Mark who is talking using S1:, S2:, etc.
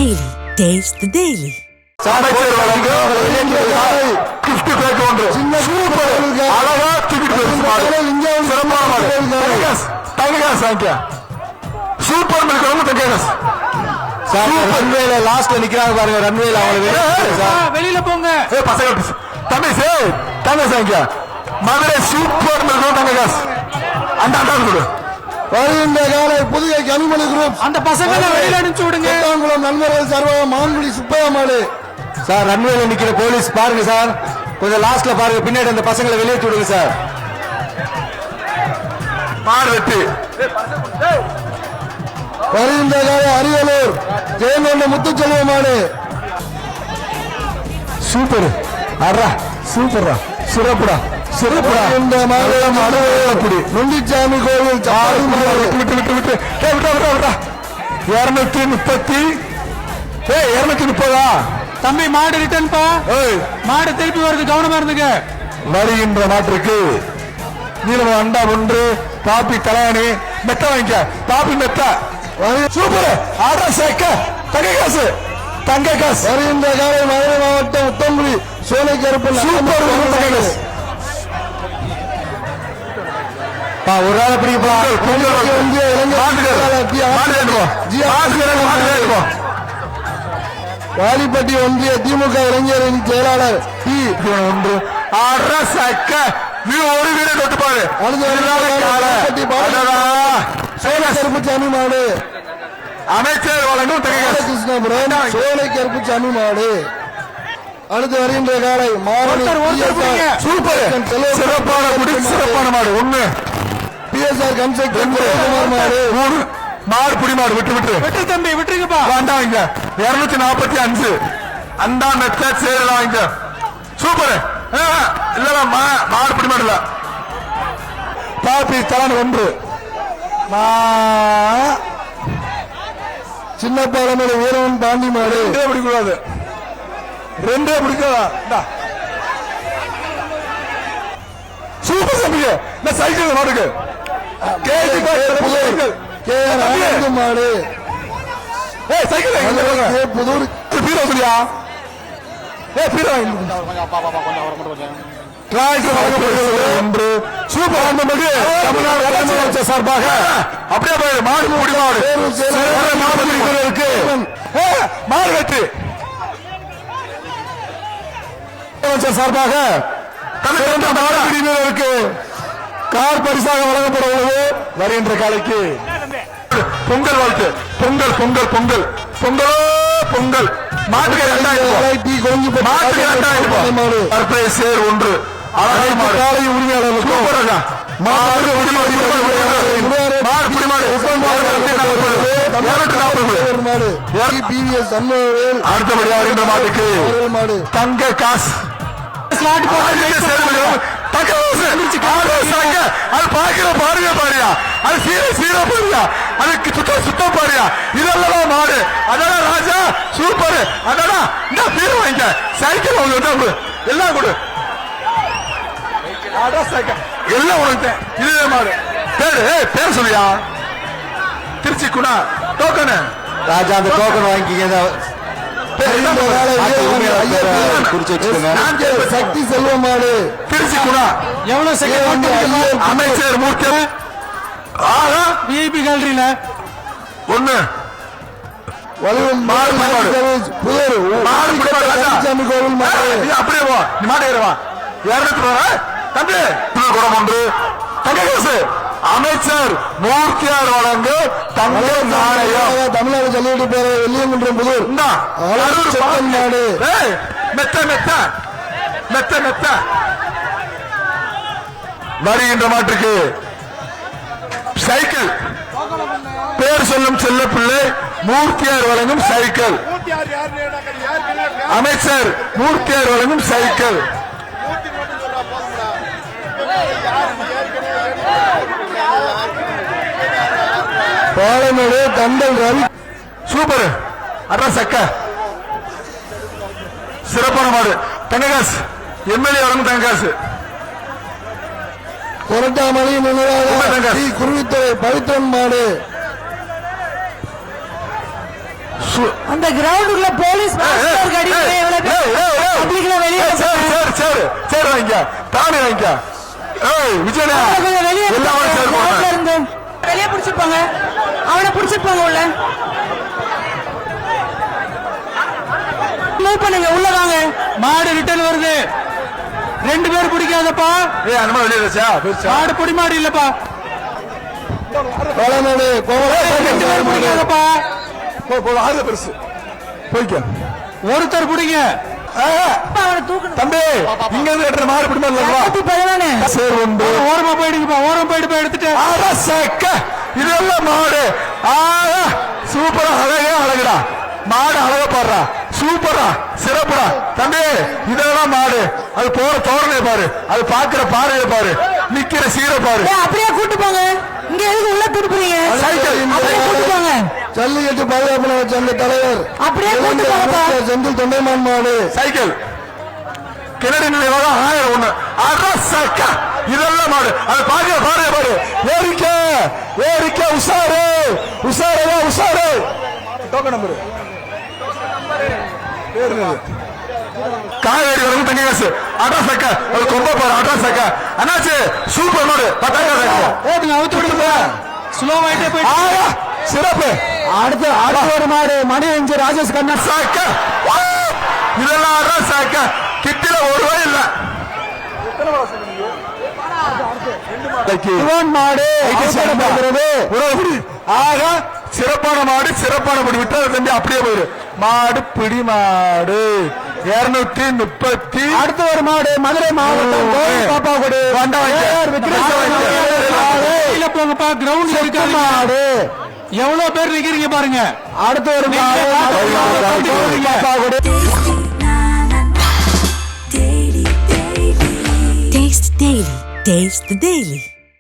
S1: Daily. Taste the Daily.
S2: Super ரன்வேல லாஸ்ட்ல நிக்கிறாங்க பாருங்க. ரன்வேல வெளியில போங்க பசங்க. தம்பி தங்க சாங்க மதுரை சூப்பர் தங்ககாஸ் அந்த கொடு. வருகின்ற காலை புதிய கனிமொழி குரூப் அந்த பசங்க வெளியில அனுப்பிச்சு விடுங்க. நண்பர்கள் சர்வ மான்குடி சுப்பையா மாடு சார். ரன்வேல நிக்கிற போலீஸ் பாருங்க சார், கொஞ்சம் லாஸ்ட்ல பாருங்க. பின்னாடி அந்த பசங்களை வெளியேற்றி விடுங்க சார். மாடு வெட்டி வருகின்ற காலை அரியலூர் ஜெயங்கொண்ட முத்துச்செல்வ மாடு சூப்பர். அடா சூப்பர்ரா, சிறப்புடா சிறப்புடா. இந்த மாடு அப்படி நொண்டிச்சாமி கோவில் விட்டு விட்டு விட்டு 230 தம்பி மாடு ரிட்டர்ன் பா. மாடு திருப்பி வருது, கவனமா இருந்துங்க. வருகின்ற மாட்டிற்கு நீளம் அண்டா ஒன்று பாப்பி கலாணி மெத்த வாங்கிக்க. பாப்பி மெத்த சூப்பர். ஆடா சேக்க தங்க காசு தங்க காசு. வருகின்ற காலை மதுரை மாவட்டம் உத்தம்புலி சோலை கருப்பு சூப்பர் ஒரு ஆள் பிடிப்பா. வாலிப்பட்டி ஒன்றிய திமுக இளைஞரின் செயலாளர் ஒன்று ஒரு வீடு தொட்டுப்பாரு. கருப்புச்சாமி மாடு அமைச்சர் வழங்கும் கிருஷ்ணபுரம் சோலை கருப்புச்சாமி மாடு. அடுத்து வருகின்ற காலை சூப்பர் சிறப்பான சிறப்பான மாடு ஒண்ணு பிஎஸ்ஆர் கன்ஸ்ட்ரக்ஷன் மாடு. மாடு புடி மாடு விட்டு விட்டு விட்டு தம்பி விட்டுருங்கப்பா. வேண்டாம் இங்க 245 அந்த மெத்த சேரலாம் இங்க. சூப்பர். இல்ல மாடு புடி மாடு இல்ல. பாப்பி தலான் ஒன்று சின்ன பாலமேடு வீரவன் பாண்டி மாடு. பிடிக்கூடாது, ரெண்டே பிடிக்காதா. சூப்பர் தம்பிங்க. சைக்கிள் மாடுக்கு மாடு சைக்கிள் புதூர் பீரோ சொல்லியா. ஒன்று சூப்பர் தமிழ்நாடு சார்பாக அப்படியே மாடு முடி மாடு இருக்கு. மாடு வெற்றி சார்பாக இருக்கு. கார் பரிசாக வழங்கப்பட உள்ளது. வருகின்ற காலைக்கு பொங்கல் வாழ்த்து. பொங்கல் பொங்கல் பொங்கல் பொங்கலோ பொங்கல். மாட்டுக்கு 2000 சேர் ஒன்று காலை உரிமையாளர்களுக்கும் அடுத்தபடியாக வருகின்ற மாட்டுக்கு தங்க காசு அது பாக்கிற பாருங்க பாருயா. அது சீர பாருயா. அதுக்கு சுத்தம் பாருயா. இதெல்லாம் மாடு. அதான் ராஜா சூப்பர். அதான் இந்த பீர் வாங்க. சைக்கிள் அவங்க எல்லாம் கொடு. எல்லாம் உனக்கு இதுவே மாடு. பேர் சொல்லியா. திருச்சி குணா டோக்கனு ராஜா. அந்த டோக்கன் வாங்கிக்க. சக்தி செல்வம் மாடு திருச்சி குணா. எவ்வளவு செகண்ட் அமைச்சர் மூர்த்தி விஐபி கேலரியில ஒண்ணு அப்படியே போ. நீ மாடு ஏறுவா 200 தம்பி குடம் ஒன்று தங்ககாசு. அமைச்சர் மூர்த்தியார் வழங்கு தங்க நாணயம். தமிழ்நாடு ஜல்லிக்கட்டு பேர வெள்ளியங்குன்றம் புதூர் நாடு. மெத்த மெத்த மெத்த மெத்த. வருகின்ற மாட்டுக்கு சைக்கிள் பேர் சொல்லும் செல்ல பிள்ளை மூர்த்தியார் வழங்கும் சைக்கிள். அமைச்சர் மூர்த்தியார் வழங்கும் சைக்கிள். பாலமேடு தண்டல் ரவி சூப்பர். அதான் சக்க சிறப்பான மாடு. தங்ககாசு எம்எல்ஏ வழங்கும் தங்ககாசு. கொரட்டாமணி குருவித்துறை பவித்ரன் மாடு
S1: அந்த கிரவுண்டுக்குள்ள போலீஸ் மாஸ்டர் கடி எவ்வளவு பப்ளிக்ல வெளிய
S2: சரி வாங்க தானே வாங்க ஏய் விஜயனா
S1: வெளிய
S2: எல்லாரும்
S1: இருந்து வெளிய புடிச்சிருப்பாங்க அவனை புடிச்சிருப்பாங்க உள்ள மூவ் பண்ணுங்க உள்ள வாங்க
S3: மாடு ரிட்டர்ன் வருது 2 பேர் பிடிக்காதப்பா
S2: ஏய் அந்த மாதிரி வெளிய வச்சா
S3: மாடு பொடி மாடு இல்லப்பா
S2: கோலமாடு
S3: 2 பேர் பிடிக்காதப்பா
S2: போ ஆளு பெருசு போய்க்க
S3: ஒருத்தர் பிடிங்க
S1: அவனை தூக்கணும்
S2: தம்பி இங்க இருந்து எட்டற மாடு பிடி
S1: பரவானே
S2: சரி உண்டு
S3: ஓரமா போயிடுங்கப்பா ஓரமா போயிட்டு எடுத்துட்டு
S2: அரசக்க இதெல்லாம் மாடு சூப்பரா அழகுடா மாடு அழகா பாடுறா சூப்பரா சிறப்புடா தம்பி இதெல்லாம் மாடு அது போற தோரணைய பாரு அது பாக்குற பார்வையை பாரு நிக்கிற சீரை பாரு
S1: அப்படியே கூட்டு போங்க இங்க எதுக்கு உள்ள திருப்புறீங்க அப்படியே கூட்டு போங்க
S2: ஜல்லிக்கட்டு பாதுகாப்பு சங்க தலைவர்
S1: அப்படியே கூட்டு போங்கப்பா
S2: செந்தில் தொண்டைமான் மாடு சைக்கிள் கிணறு நினைவாக 1001 அரசக்க இதெல்லாம் மாடு அது பாக்குற பார்வையை பாரு ஏறிக்க உசாரு டோக்கன் நம்பர் காவேரி வரும் தங்க காசு அட்ரஸ் ஒரு கொம்ப பாரு அட்ரஸ் அண்ணாச்சு சூப்பர் மாடு 10,000
S3: அவுத்து விடுங்க ஸ்லோ ஆயிட்டே போயிட்டு
S2: சிறப்பு அடுத்து ஒரு மாடு மணி 5 ராஜேஷ் கண்ணா இதெல்லாம் அட்ரஸ் கிட்டில ஒரு ரூபாய் இல்ல மாடு ஆக சிறப்பான மாடு சிறப்பான படி விட்டு தம்பி அப்படியே போயிரு மாடு பிடி மாடு 230 அடுத்த ஒரு மாடு மதுரை மாவட்டம் பாப்பா கொடு
S3: போங்கப்பா கிரவுண்ட் இருக்க மாடு எவ்வளவு பேர் நிக்கிறீங்க பாருங்க
S2: அடுத்த ஒரு மாடு பாப்பா கொடு
S1: Taste the Daily.